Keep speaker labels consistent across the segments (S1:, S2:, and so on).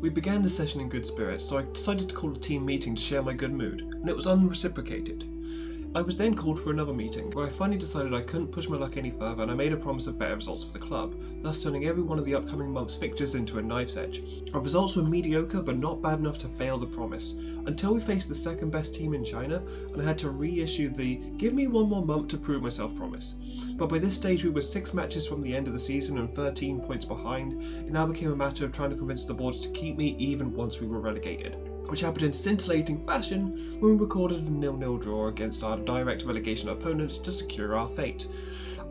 S1: We began the session in good spirits, so I decided to call a team meeting to share my good mood, and it was unreciprocated. I was then called for another meeting, where I finally decided I couldn't push my luck any further and I made a promise of better results for the club, thus turning every one of the upcoming month's fixtures into a knife's edge. Our results were mediocre but not bad enough to fail the promise, until we faced the second best team in China and I had to reissue the "give me one more month to prove myself" promise. But by this stage we were 6 matches from the end of the season and 13 points behind. It now became a matter of trying to convince the board to keep me even once we were relegated, which happened in scintillating fashion when we recorded a 0-0 draw against our direct relegation opponent to secure our fate.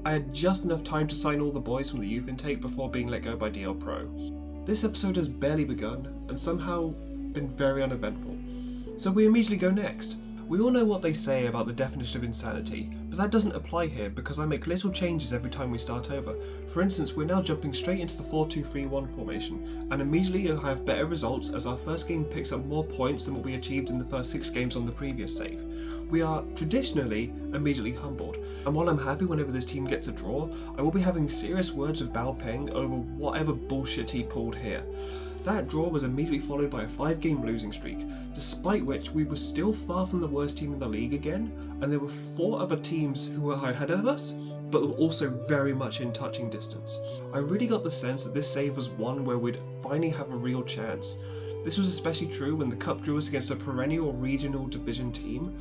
S1: I had just enough time to sign all the boys from the youth intake before being let go by DL Pro. This episode has barely begun and somehow been very uneventful, so we immediately go next. We all know what they say about the definition of insanity, but that doesn't apply here because I make little changes every time we start over. For instance, we're now jumping straight into the 4-2-3-1 formation, and immediately I have better results as our first game picks up more points than what we achieved in the first 6 games on the previous save. We are traditionally immediately humbled, and while I'm happy whenever this team gets a draw, I will be having serious words with Bao Peng over whatever bullshit he pulled here. That draw was immediately followed by a 5-game losing streak, despite which we were still far from the worst team in the league again, and there were 4 other teams who were ahead of us, but were also very much in touching distance. I really got the sense that this save was one where we'd finally have a real chance. This was especially true when the cup drew us against a perennial regional division team.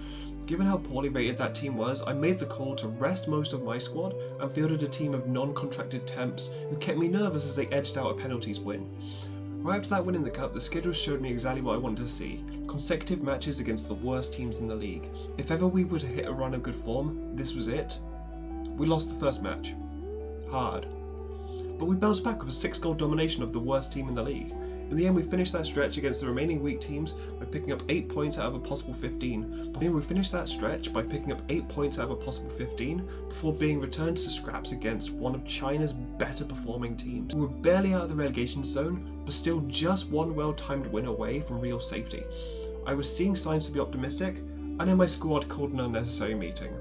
S1: Given how poorly rated that team was, I made the call to rest most of my squad and fielded a team of non-contracted temps who kept me nervous as they edged out a penalties win. Right after that win in the cup, the schedule showed me exactly what I wanted to see: consecutive matches against the worst teams in the league. If ever we were to hit a run of good form, this was it. We lost the first match. Hard. But we bounced back with a 6-goal domination of the worst team in the league. In the end, we finished that stretch against the remaining weak teams by picking up 8 points out of a possible 15. Before being returned to scraps against one of China's better performing teams. We were barely out of the relegation zone, but still just one well-timed win away from real safety. I was seeing signs to be optimistic, and then my squad called an unnecessary meeting.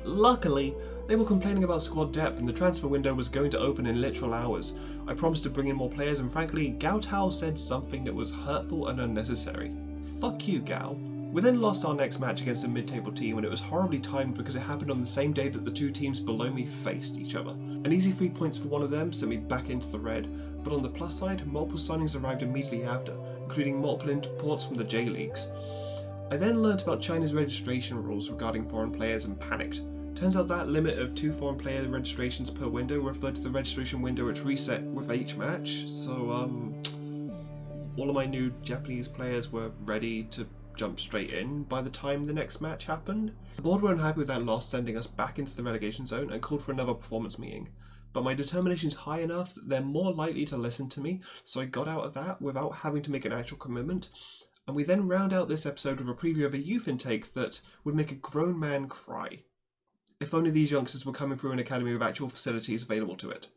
S1: Luckily, they were complaining about squad depth and the transfer window was going to open in literal hours. I promised to bring in more players and frankly, Gao Tao said something that was hurtful and unnecessary. Fuck you, Gao. We then lost our next match against a mid-table team and it was horribly timed because it happened on the same day that the 2 teams below me faced each other. An easy 3 points for one of them sent me back into the red, but on the plus side, multiple signings arrived immediately after, including multiple imports from the J-Leagues. I then learnt about China's registration rules regarding foreign players and panicked. Turns out that limit of 2 foreign player registrations per window referred to the registration window which reset with each match, so all of my new Japanese players were ready to jump straight in by the time the next match happened. The board were unhappy with that loss, sending us back into the relegation zone and called for another performance meeting. But my determination is high enough that they're more likely to listen to me, so I got out of that without having to make an actual commitment. And we then round out this episode with a preview of a youth intake that would make a grown man cry. If only these youngsters were coming through an academy with actual facilities available to it.